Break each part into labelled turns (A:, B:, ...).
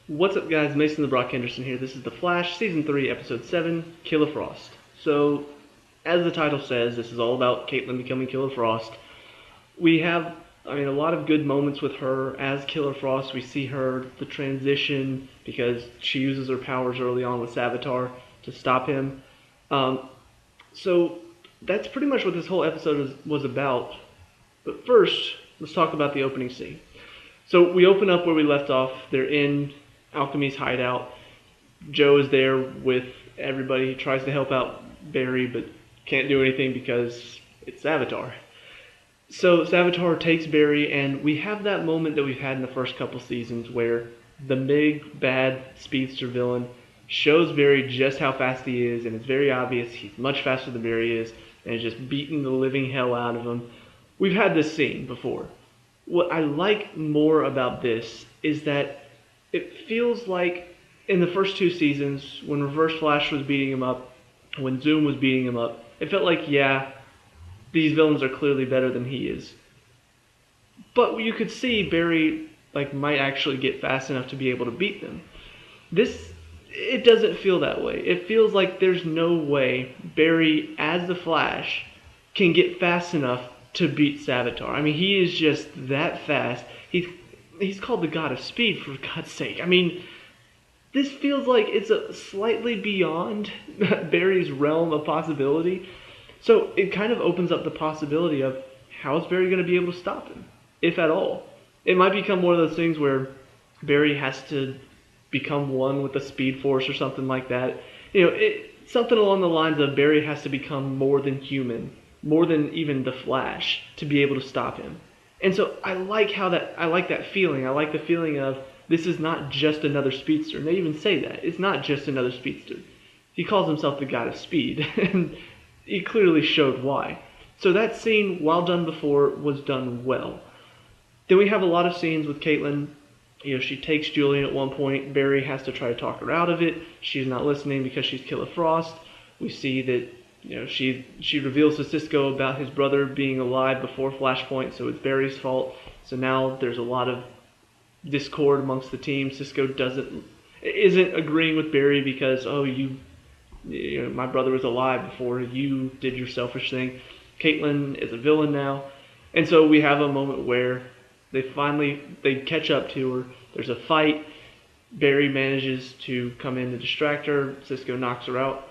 A: What's up, guys? Mason the Brock Henderson here. This is The Flash, Season 3, Episode 7, Killer Frost. So, as the title says, this is all about Caitlin becoming Killer Frost. We have, a lot of good moments with her as Killer Frost. We see the transition, because she uses her powers early on with S.T.A.R to stop him. So, that's pretty much what this whole episode was about. But first, let's talk about the opening scene. So, we open up where we left off. They're in Alchemy's hideout. Joe is there with everybody. He tries to help out Barry, but can't do anything because it's S.T.A.R. So S.T.A.R takes Barry, and we have that moment that we've had in the first couple seasons where the big, bad speedster villain shows Barry just how fast he is, and it's very obvious he's much faster than Barry is, and is just beating the living hell out of him. We've had this scene before. What I like more about this is that it feels like in the first two seasons, when Reverse Flash was beating him up, when Zoom was beating him up, it felt like, yeah, these villains are clearly better than he is. But you could see Barry might actually get fast enough to be able to beat them. It doesn't feel that way. It feels like there's no way Barry, as the Flash, can get fast enough to beat S.T.A.R. He is just that fast. He's called the God of Speed, for God's sake. This feels like it's slightly beyond Barry's realm of possibility. So it kind of opens up the possibility of how is Barry going to be able to stop him, if at all. It might become one of those things where Barry has to become one with the Speed Force or something like that. Something along the lines of Barry has to become more than human, more than even the Flash, to be able to stop him. And so I like that feeling. I like the feeling of this is not just another speedster. And they even say that. It's not just another speedster. He calls himself the God of Speed, and he clearly showed why. So that scene, while done before, was done well. Then we have a lot of scenes with Caitlin. She takes Julian at one point. Barry has to try to talk her out of it. She's not listening because she's Killer Frost. We see that she reveals to Cisco about his brother being alive before Flashpoint, so it's Barry's fault. So now there's a lot of discord amongst the team. Cisco isn't agreeing with Barry because my brother was alive before you did your selfish thing. Caitlin is a villain now, and so we have a moment where they catch up to her. There's a fight. Barry manages to come in to distract her. Cisco knocks her out.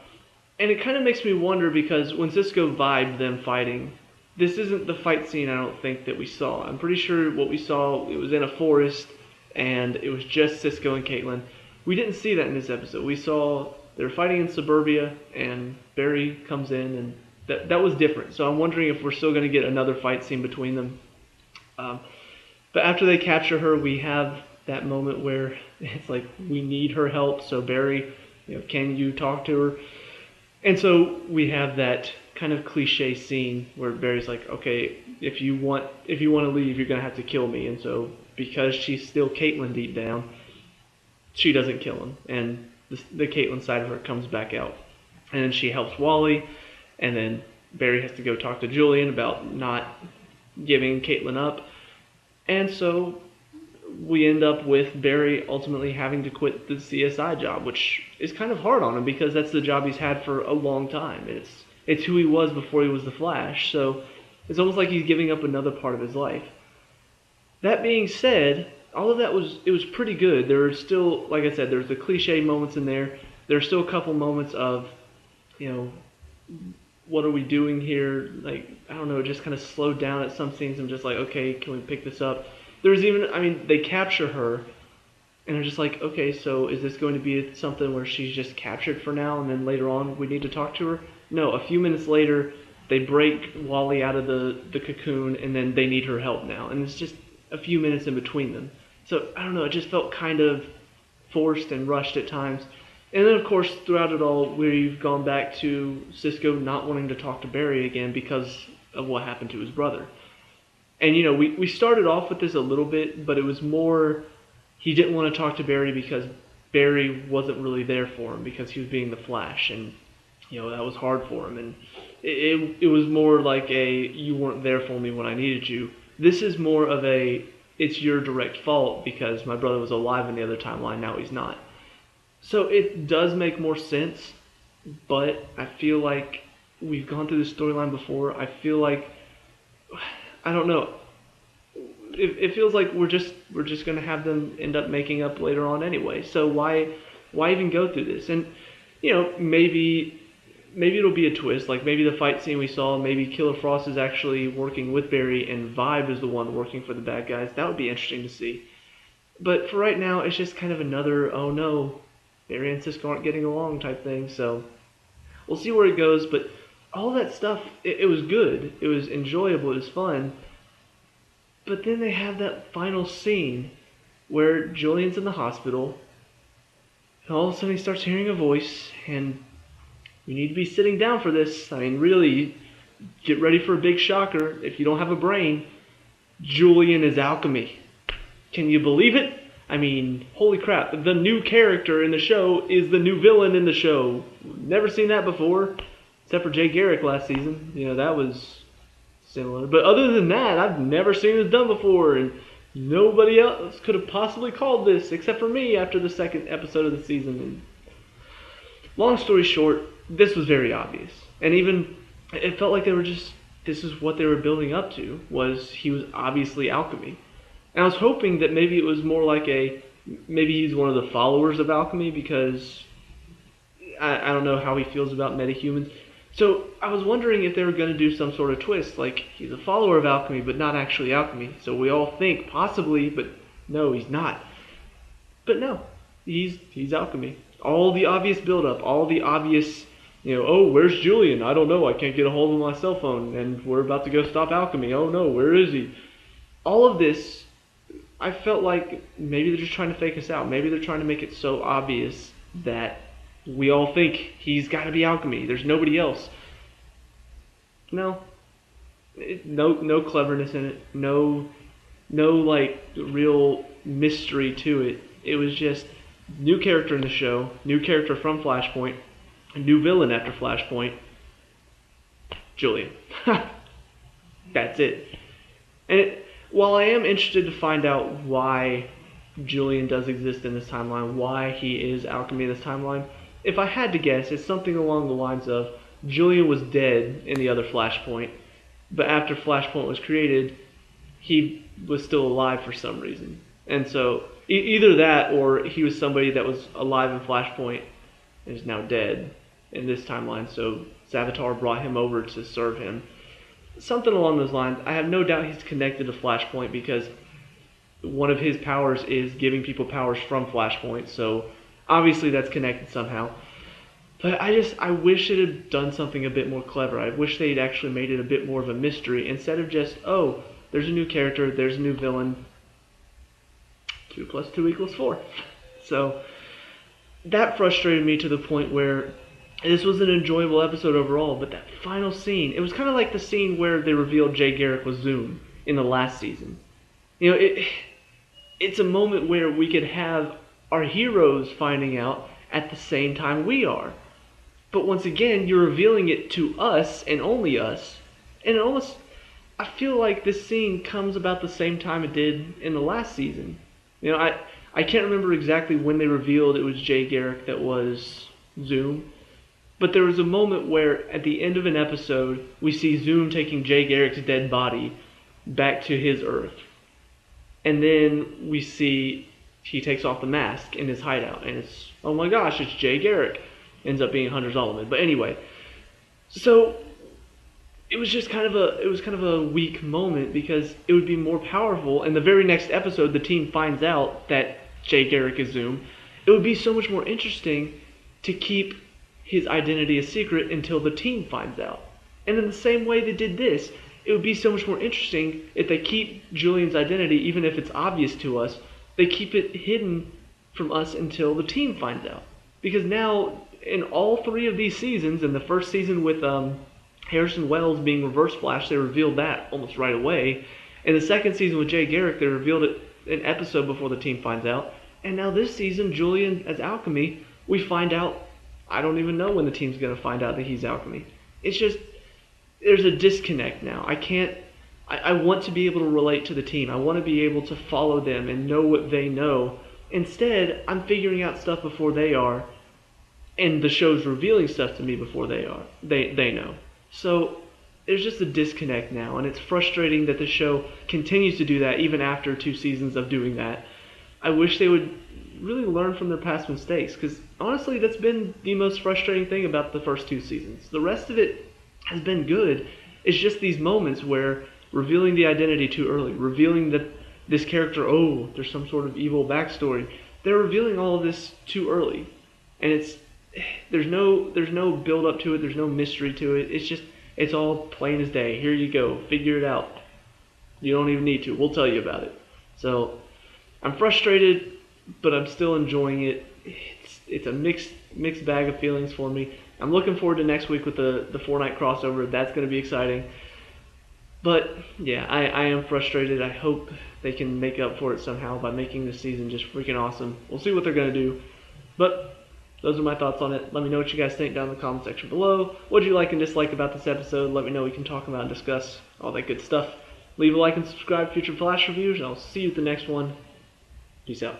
A: And it kind of makes me wonder, because when Cisco vibed them fighting, this isn't the fight scene I don't think that we saw. I'm pretty sure what we saw, it was in a forest, and it was just Cisco and Caitlin. We didn't see that in this episode. We saw they were fighting in suburbia, and Barry comes in, and that was different. So I'm wondering if we're still going to get another fight scene between them. But after they capture her, we have that moment where it's like, we need her help, so Barry, can you talk to her? And so we have that kind of cliche scene where Barry's like, okay, if you want to leave, you're going to have to kill me. And so because she's still Caitlin deep down, she doesn't kill him. And the Caitlin side of her comes back out. And then she helps Wally. And then Barry has to go talk to Julian about not giving Caitlin up. And so we end up with Barry ultimately having to quit the CSI job, which is kind of hard on him because that's the job he's had for a long time. It's who he was before he was the Flash, so it's almost like he's giving up another part of his life. That being said, all of that was pretty good. There were still, like I said, there's the cliche moments in there. There are still a couple moments of, what are we doing here? I don't know, it just kind of slowed down at some scenes. I'm just like, okay, can we pick this up? There's even, they capture her, and I'm just like, okay, so is this going to be something where she's just captured for now, and then later on we need to talk to her? No, a few minutes later, they break Wally out of the cocoon, and then they need her help now, and it's just a few minutes in between them. So, I don't know, it just felt kind of forced and rushed at times. And then, of course, throughout it all, we've gone back to Cisco not wanting to talk to Barry again because of what happened to his brother. And, we started off with this a little bit, but it was more he didn't want to talk to Barry because Barry wasn't really there for him because he was being the Flash, and, that was hard for him. And it was more like you weren't there for me when I needed you. This is more of it's your direct fault because my brother was alive in the other timeline, now he's not. So it does make more sense, but I feel like we've gone through this storyline before. I feel like, I don't know. It feels like we're just gonna have them end up making up later on anyway. So why even go through this? And maybe it'll be a twist. Like maybe the fight scene we saw, maybe Killer Frost is actually working with Barry and Vibe is the one working for the bad guys. That would be interesting to see. But for right now, it's just kind of another, oh no, Barry and Cisco aren't getting along type thing. So we'll see where it goes. But all that stuff, it was good. It was enjoyable. It was fun. But then they have that final scene where Julian's in the hospital. And all of a sudden he starts hearing a voice, and you need to be sitting down for this. I mean, really, get ready for a big shocker. If you don't have a brain, Julian is alchemy. Can you believe it? I mean, holy crap. The new character in the show is the new villain in the show. Never seen that before, except for Jay Garrick last season. That was similar. But other than that, I've never seen this done before, and nobody else could have possibly called this except for me after the second episode of the season. And long story short, this was very obvious. And even, it felt like this is what they were building up to, was he was obviously alchemy. And I was hoping that maybe it was more like maybe he's one of the followers of alchemy, because I don't know how he feels about metahumans. So I was wondering if they were going to do some sort of twist, like he's a follower of alchemy, but not actually alchemy. So we all think possibly, but no, he's not. But no, he's alchemy. All the obvious buildup, all the obvious, oh, where's Julian? I don't know. I can't get a hold of my cell phone, and we're about to go stop alchemy. Oh no, where is he? All of this, I felt like maybe they're just trying to fake us out. Maybe they're trying to make it so obvious that we all think he's got to be alchemy. There's nobody else. No cleverness in it. No like real mystery to it. It was just new character in the show, new character from Flashpoint, new villain after Flashpoint, Julian. That's it. And while I am interested to find out why Julian does exist in this timeline, why he is alchemy in this timeline, if I had to guess, it's something along the lines of Julian was dead in the other Flashpoint, but after Flashpoint was created, he was still alive for some reason. And so either that, or he was somebody that was alive in Flashpoint and is now dead in this timeline, so S.T.A.R brought him over to serve him. Something along those lines. I have no doubt he's connected to Flashpoint because one of his powers is giving people powers from Flashpoint, so obviously that's connected somehow. But I wish it had done something a bit more clever. I wish they'd actually made it a bit more of a mystery instead of just, oh, there's a new character, there's a new villain. 2 + 2 = 4. So that frustrated me to the point where this was an enjoyable episode overall, but that final scene, it was kind of like the scene where they revealed Jay Garrick was Zoom in the last season. It's a moment where we could have our heroes finding out at the same time we are. But once again, you're revealing it to us and only us. And I feel like this scene comes about the same time it did in the last season. I can't remember exactly when they revealed it was Jay Garrick that was Zoom. But there was a moment where at the end of an episode, we see Zoom taking Jay Garrick's dead body back to his Earth. And then we see he takes off the mask in his hideout, and it's, oh my gosh, it's Jay Garrick. Ends up being Hunter Zolomon. But anyway, so it was kind of a weak moment because it would be more powerful. And the very next episode, the team finds out that Jay Garrick is Zoom. It would be so much more interesting to keep his identity a secret until the team finds out. And in the same way they did this, it would be so much more interesting if they keep Julian's identity, even if it's obvious to us, they keep it hidden from us until the team finds out. Because now, in all 3 of these seasons, in the first season with Harrison Wells being Reverse Flash, they revealed that almost right away. In the second season with Jay Garrick, they revealed it an episode before the team finds out. And now this season, Julian as Alchemy, we find out, I don't even know when the team's going to find out that he's Alchemy. It's just, there's a disconnect now. I can't I want to be able to relate to the team. I want to be able to follow them and know what they know. Instead, I'm figuring out stuff before they are, and the show's revealing stuff to me before they know. So there's just a disconnect now, and it's frustrating that the show continues to do that even after 2 seasons of doing that. I wish they would really learn from their past mistakes, because honestly, that's been the most frustrating thing about the first 2 seasons. The rest of it has been good. It's just these moments where revealing the identity too early, revealing that this character, oh, there's some sort of evil backstory. They're revealing all of this too early, and there's no build up to it. There's no mystery to it. It's all plain as day. Here you go, figure it out. You don't even need to. We'll tell you about it. So I'm frustrated, but I'm still enjoying it. It's a mixed bag of feelings for me. I'm looking forward to next week with the 4-night crossover. That's going to be exciting. But yeah, I am frustrated. I hope they can make up for it somehow by making this season just freaking awesome. We'll see what they're going to do. But those are my thoughts on it. Let me know what you guys think down in the comment section below. What did you like and dislike about this episode? Let me know. We can talk about and discuss all that good stuff. Leave a like and subscribe for future Flash reviews, and I'll see you at the next one. Peace out.